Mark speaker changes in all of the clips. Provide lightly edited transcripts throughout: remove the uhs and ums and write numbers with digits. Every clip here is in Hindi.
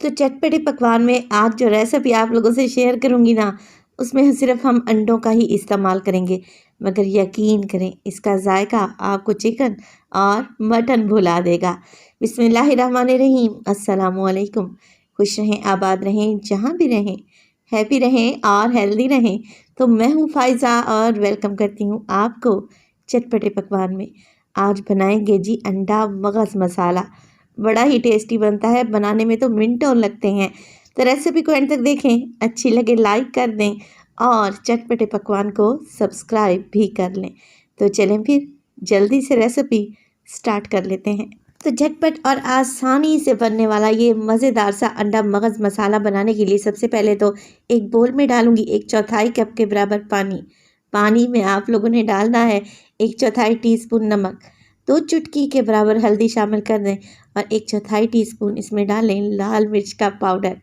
Speaker 1: तो चटपटे पकवान में आज जो रेसिपी आप लोगों से शेयर करूंगी ना, उसमें सिर्फ हम अंडों का ही इस्तेमाल करेंगे। मगर यकीन करें, इसका जायका आपको चिकन और मटन भुला देगा। बिस्मिल्लाहिर्रहमानिर्रहीम, अस्सलामुअलैकुम। खुश रहें, आबाद रहें, जहाँ भी रहें, हैप्पी रहें और हेल्दी रहें। तो मैं हूँ फ़ाइज़ा और वेलकम करती हूँ आपको चटपटे पकवान में। आज बनाएंगे जी अंडा मगज़ मसाला। बड़ा ही टेस्टी बनता है, बनाने में तो मिनटों लगते हैं। तो रेसिपी को एंड तक देखें, अच्छी लगे लाइक कर दें और चटपटे पकवान को सब्सक्राइब भी कर लें। तो चलें फिर जल्दी से रेसिपी स्टार्ट कर लेते हैं। तो झटपट और आसानी से बनने वाला ये मज़ेदार सा अंडा मगज़ मसाला बनाने के लिए सबसे पहले तो एक बोल में डालूंगी 1/4 कप के बराबर पानी। पानी में आप लोगों ने डालना है 1/4 टीस्पून नमक, 2 चुटकी के बराबर हल्दी शामिल कर दें और 1/4 टीस्पून इसमें डालें लाल मिर्च का पाउडर।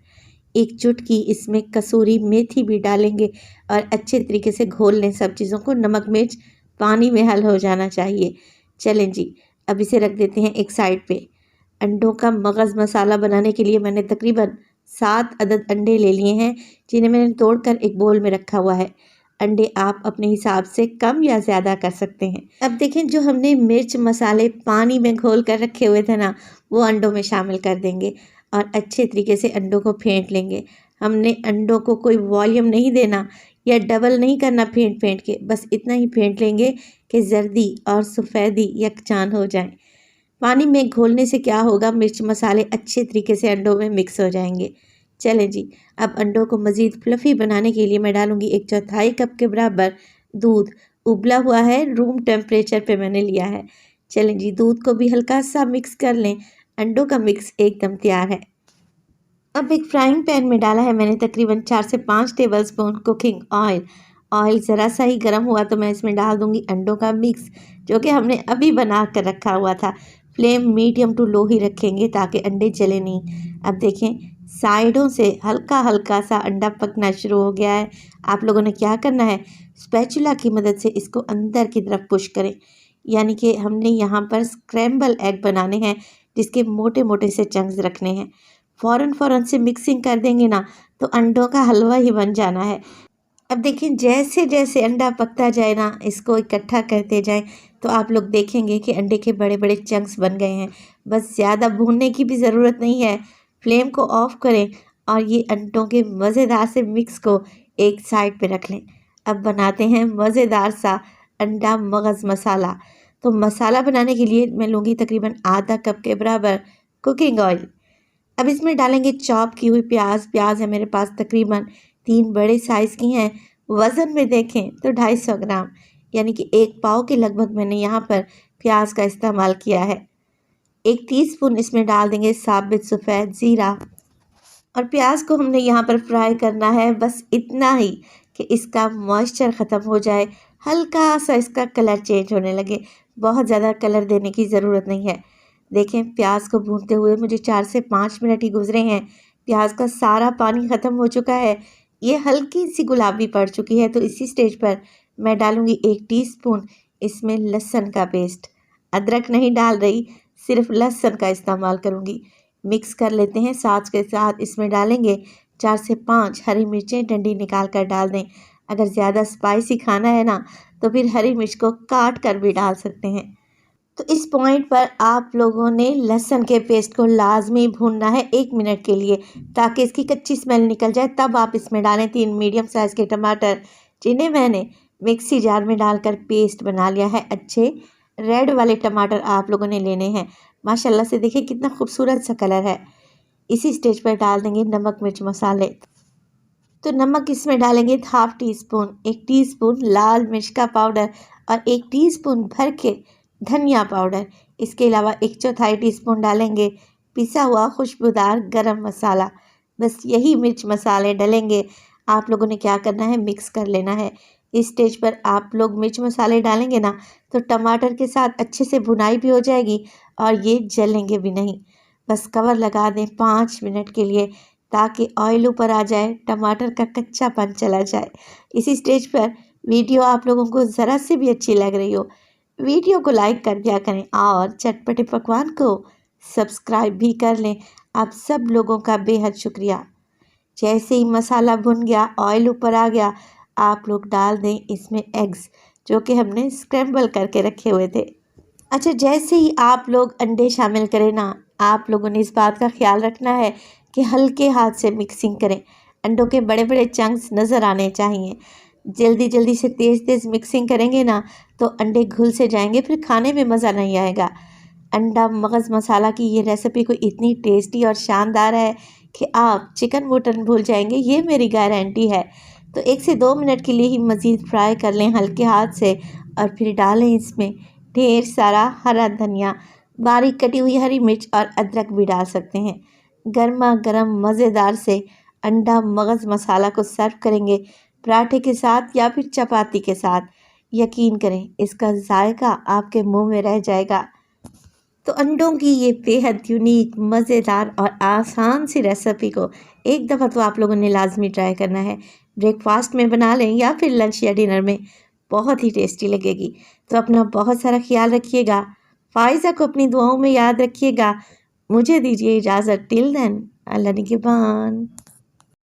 Speaker 1: 1 चुटकी इसमें कसूरी मेथी भी डालेंगे और अच्छे तरीके से घोल लें सब चीज़ों को। नमक मिर्च पानी में हल हो जाना चाहिए। चलें जी, अब इसे रख देते हैं एक साइड पे। अंडों का मगज़ मसाला बनाने के लिए मैंने तकरीबन 7 अदद अंडे ले लिए हैं, जिन्हें मैंने तोड़कर एक बोल में रखा हुआ है। अंडे आप अपने हिसाब से कम या ज़्यादा कर सकते हैं। अब देखें, जो हमने मिर्च मसाले पानी में घोल कर रखे हुए थे ना, वो अंडों में शामिल कर देंगे और अच्छे तरीके से अंडों को फेंट लेंगे। हमने अंडों को कोई वॉल्यूम नहीं देना या डबल नहीं करना फेंट फेंट के, बस इतना ही फेंट लेंगे कि जर्दी और सफ़ेदी यकजान हो जाएं। पानी में घोलने से क्या होगा, मिर्च मसाले अच्छे तरीके से अंडों में मिक्स हो जाएंगे। चलें जी, अब अंडों को मज़ीद फ्लफ़ी बनाने के लिए मैं डालूंगी 1/4 कप के बराबर दूध। उबला हुआ है, रूम टेम्परेचर पे मैंने लिया है। चलें जी, दूध को भी हल्का सा मिक्स कर लें। अंडों का मिक्स एकदम तैयार है। अब एक फ्राइंग पैन में डाला है मैंने तकरीबन 4 से 5 टेबलस्पून कुकिंग ऑयल। ऑयल ज़रा सा ही गर्म हुआ तो मैं इसमें डाल दूंगी अंडों का मिक्स, जो कि हमने अभी बना कर रखा हुआ था। फ्लेम मीडियम टू लो ही रखेंगे ताकि अंडे जले नहीं। अब देखें, साइडों से हल्का हल्का सा अंडा पकना शुरू हो गया है। आप लोगों ने क्या करना है, स्पैचुला की मदद से इसको अंदर की तरफ पुश करें। यानी कि हमने यहाँ पर स्क्रैम्बल एग बनाने हैं, जिसके मोटे मोटे से चंक्स रखने हैं। फ़ौरन से मिक्सिंग कर देंगे ना, तो अंडों का हलवा ही बन जाना है। अब देखिए, जैसे जैसे अंडा पकता जाए ना, इसको इकट्ठा करते जाएं, तो आप लोग देखेंगे कि अंडे के बड़े बड़े चंक्स बन गए हैं। बस ज़्यादा भूनने की भी ज़रूरत नहीं है। फ्लेम को ऑफ करें और ये अंडों के मज़ेदार से मिक्स को एक साइड पे रख लें। अब बनाते हैं मज़ेदार सा अंडा मगज़ मसाला। तो मसाला बनाने के लिए मैं लूँगी तकरीबन आधा कप के बराबर कुकिंग ऑयल। अब इसमें डालेंगे चॉप की हुई प्याज। प्याज है मेरे पास तकरीबन 3 बड़े साइज़ की हैं। वज़न में देखें तो 250 ग्राम, यानी कि 1 पाव के लगभग मैंने यहाँ पर प्याज का इस्तेमाल किया है। 1 टीस्पून इसमें डाल देंगे साबित सफ़ेद ज़ीरा और प्याज को हमने यहाँ पर फ्राई करना है, बस इतना ही कि इसका मॉइस्चर ख़त्म हो जाए, हल्का सा इसका कलर चेंज होने लगे। बहुत ज़्यादा कलर देने की ज़रूरत नहीं है। देखें, प्याज को भूनते हुए मुझे 4 से 5 मिनट ही गुजरे हैं। प्याज का सारा पानी ख़त्म हो चुका है, ये हल्की सी गुलाबी पड़ चुकी है। तो इसी स्टेज पर मैं डालूँगी 1 टीस्पून इसमें लहसुन का पेस्ट। अदरक नहीं डाल रही, सिर्फ लहसुन का इस्तेमाल करूँगी। मिक्स कर लेते हैं। साथ के साथ इसमें डालेंगे 4 से 5 हरी मिर्चें, डंडी निकाल कर डाल दें। अगर ज़्यादा स्पाइसी खाना है ना, तो फिर हरी मिर्च को काट कर भी डाल सकते हैं। तो इस पॉइंट पर आप लोगों ने लहसुन के पेस्ट को लाजमी भूनना है 1 मिनट के लिए, ताकि इसकी कच्ची स्मेल निकल जाए। तब आप इसमें डालें 3 मीडियम साइज़ के टमाटर, जिन्हें मैंने मिक्सी जार में डालकर पेस्ट बना लिया है। अच्छे रेड वाले टमाटर आप लोगों ने लेने हैं। माशाल्लाह से देखिए कितना खूबसूरत सा कलर है। इसी स्टेज पर डाल देंगे नमक मिर्च मसाले। तो नमक इसमें डालेंगे हाफ टी स्पून, 1 टीस्पून लाल मिर्च का पाउडर और 1 टीस्पून भर के धनिया पाउडर। इसके अलावा 1/4 टीस्पून डालेंगे पिसा हुआ खुशबूदार गरम मसाला। बस यही मिर्च मसाले डलेंगे। आप लोगों ने क्या करना है, मिक्स कर लेना है। इस स्टेज पर आप लोग मिर्च मसाले डालेंगे ना, तो टमाटर के साथ अच्छे से भुनाई भी हो जाएगी और ये जलेंगे भी नहीं। बस कवर लगा दें 5 मिनट के लिए, ताकि ऑयल ऊपर आ जाए, टमाटर का कच्चापन चला जाए। इसी स्टेज पर वीडियो आप लोगों को ज़रा से भी अच्छी लग रही हो, वीडियो को लाइक कर दिया करें और चटपटे पकवान को सब्सक्राइब भी कर लें। आप सब लोगों का बेहद शुक्रिया। जैसे ही मसाला भुन गया, ऑयल ऊपर आ गया, आप लोग डाल दें इसमें एग्स जो कि हमने स्क्रैम्बल करके रखे हुए थे। अच्छा, जैसे ही आप लोग अंडे शामिल करें ना, आप लोगों ने इस बात का ख्याल रखना है कि हल्के हाथ से मिक्सिंग करें। अंडों के बड़े बड़े चंक्स नज़र आने चाहिए। जल्दी जल्दी से तेज़ तेज़ मिक्सिंग करेंगे ना तो अंडे घुल से जाएंगे, फिर खाने में मज़ा नहीं आएगा। अंडा मगज़ मसाला की ये रेसिपी को इतनी टेस्टी और शानदार है कि आप चिकन मटन भूल जाएंगे, ये मेरी गारंटी है। तो 1 से 2 मिनट के लिए ही मज़ीद फ्राई कर लें हल्के हाथ से और फिर डालें इसमें ढेर सारा हरा धनिया, बारीक कटी हुई हरी मिर्च और अदरक भी डाल सकते हैं। गर्मा गर्म मज़ेदार से अंडा मगज़ मसाला को सर्व करेंगे पराठे के साथ या फिर चपाती के साथ। यकीन करें, इसका जायका आपके मुंह में रह जाएगा। तो अंडों की ये बेहद यूनिक, मज़ेदार और आसान सी रेसिपी को एक दफ़ा तो आप लोगों ने लाजमी ट्राई करना है। ब्रेकफास्ट में बना लें या फिर लंच या डिनर में, बहुत ही टेस्टी लगेगी। तो अपना बहुत सारा ख्याल रखिएगा। फ़ाइज़ा को अपनी दुआओं में याद रखिएगा। मुझे दीजिए इजाज़त। टिल देन, अल्लाह निगहबान।